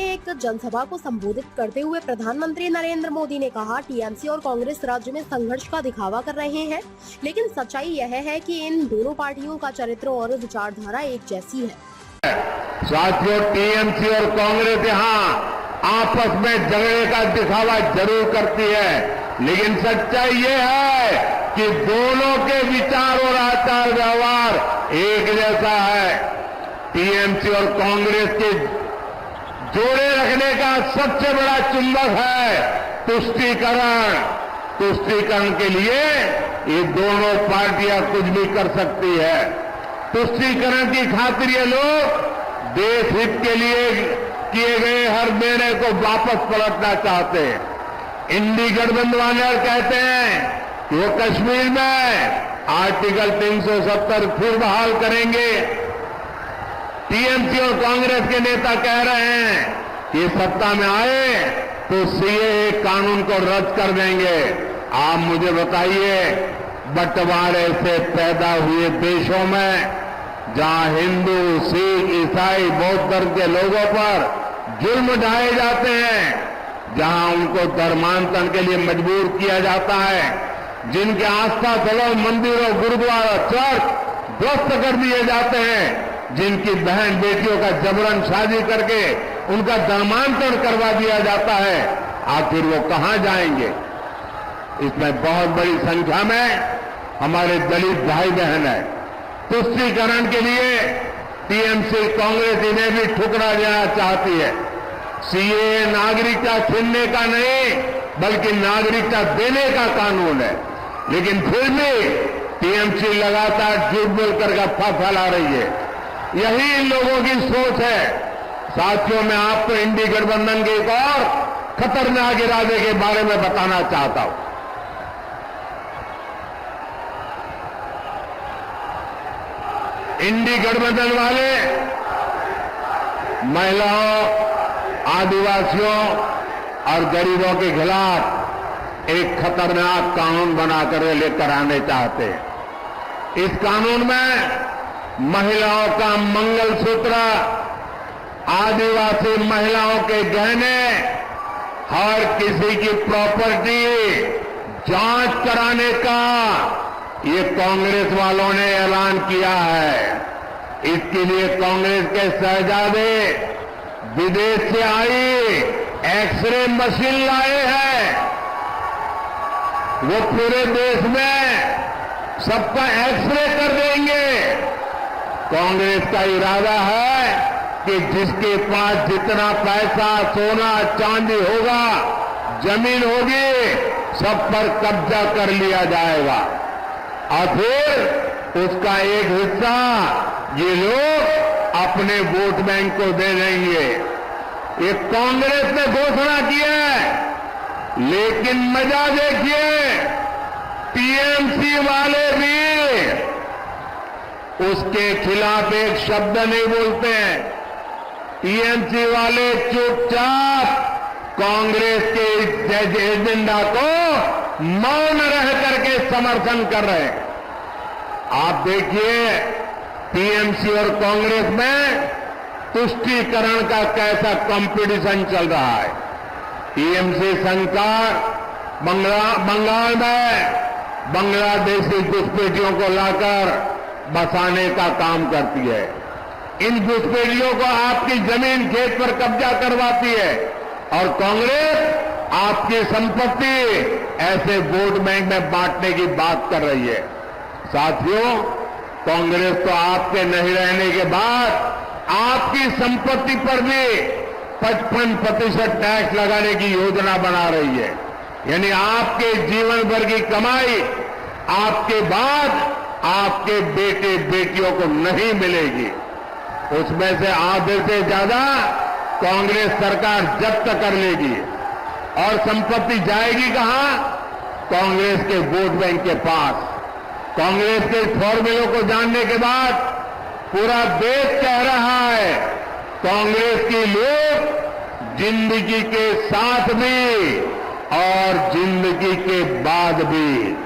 एक जनसभा को संबोधित करते हुए प्रधानमंत्री नरेंद्र मोदी ने कहा, टीएमसी और कांग्रेस राज्य में संघर्ष का दिखावा कर रहे हैं, लेकिन सच्चाई यह है कि इन दोनों पार्टियों का चरित्र और विचारधारा एक जैसी है। साथियों, टीएमसी और कांग्रेस यहाँ आपस में झगड़े का दिखावा जरूर करती है, लेकिन सच्चाई ये है कि दोनों के विचार और आचार व्यवहार एक जैसा है। टीएमसी और कांग्रेस के जोड़े रखने का सबसे बड़ा चुंबक है तुष्टीकरण। तुष्टीकरण के लिए ये दोनों पार्टियां कुछ भी कर सकती है। तुष्टीकरण की खातिर ये लोग देश हित के लिए किए गए हर निर्णय को वापस पलटना चाहते हैं। इंडी गठबंधन वाले कहते हैं कि वो कश्मीर में आर्टिकल 370 फिर बहाल करेंगे। टीएमसी और कांग्रेस के नेता कह रहे हैं कि सत्ता में आए तो सीएए कानून को रद्द कर देंगे। आप मुझे बताइए, बंटवारे से पैदा हुए देशों में जहां हिंदू, सिख, ईसाई, बौद्ध धर्म के लोगों पर जुल्म ढाए जाते हैं, जहां उनको धर्मांतरण के लिए मजबूर किया जाता है, जिनके आस्था स्थलों, मंदिरों, गुरुद्वारा, चर्च ध्वस्त कर दिए जाते हैं, जिनकी बहन बेटियों का जबरन शादी करके उनका धर्मांतरण करवा दिया जाता है, आखिर वो कहां जाएंगे? इसमें बहुत बड़ी संख्या में हमारे दलित भाई बहन है। तुष्टीकरण के लिए टीएमसी, कांग्रेस इन्हें भी ठुकरा देना चाहती है। सीएए नागरिकता छीनने का नहीं, बल्कि नागरिकता देने का कानून है, लेकिन फिर भी टीएमसी लगातार झूठ बोलकर गप्पा फैला रही है। यही इन लोगों की सोच है। साथियों, मैं आपको इंडी गठबंधन के एक और खतरनाक इरादे के बारे में बताना चाहता हूं। इंडी गठबंधन वाले महिलाओं, आदिवासियों और गरीबों के खिलाफ एक खतरनाक कानून बनाकर लेकर आने चाहते हैं। इस कानून में महिलाओं का मंगलसूत्र, आदिवासी महिलाओं के गहने, हर किसी की प्रॉपर्टी जांच कराने का ये कांग्रेस वालों ने ऐलान किया है। इसके लिए कांग्रेस के शहजादे विदेश से आई एक्सरे मशीन लाए हैं। वो पूरे देश में सबका एक्सरे कर देंगे। कांग्रेस का इरादा है कि जिसके पास जितना पैसा, सोना, चांदी होगा, जमीन होगी, सब पर कब्जा कर लिया जाएगा और फिर उसका एक हिस्सा ये लोग अपने वोट बैंक को दे देंगे। ये कांग्रेस ने घोषणा की है, लेकिन मजा देखिए, टीएमसी वाले भी उसके खिलाफ एक शब्द नहीं बोलते हैं। टीएमसी वाले चुपचाप कांग्रेस के एजेंडा को मौन रह करके समर्थन कर रहे हैं। आप देखिए, टीएमसी और कांग्रेस में तुष्टीकरण का कैसा कंपटीशन चल रहा है। टीएमसी सरकार बंगाल में बांग्लादेशी घुसपैठियों को लाकर बसाने का काम करती है। इन घुसपैठियों को आपकी जमीन, खेत पर कब्जा करवाती है और कांग्रेस आपकी संपत्ति ऐसे वोट बैंक में बांटने की बात कर रही है। साथियों, कांग्रेस तो आपके नहीं रहने के बाद आपकी संपत्ति पर भी 55% टैक्स लगाने की योजना बना रही है। यानी आपके जीवन भर की कमाई आपके बाद आपके बेटे बेटियों को नहीं मिलेगी। उसमें से आधे से ज्यादा कांग्रेस सरकार जब्त कर लेगी और संपत्ति जाएगी कहां? कांग्रेस के वोट बैंक के पास। कांग्रेस के फॉर्मूलों को जानने के बाद पूरा देश कह रहा है, कांग्रेस के लोग जिंदगी के साथ भी और जिंदगी के बाद भी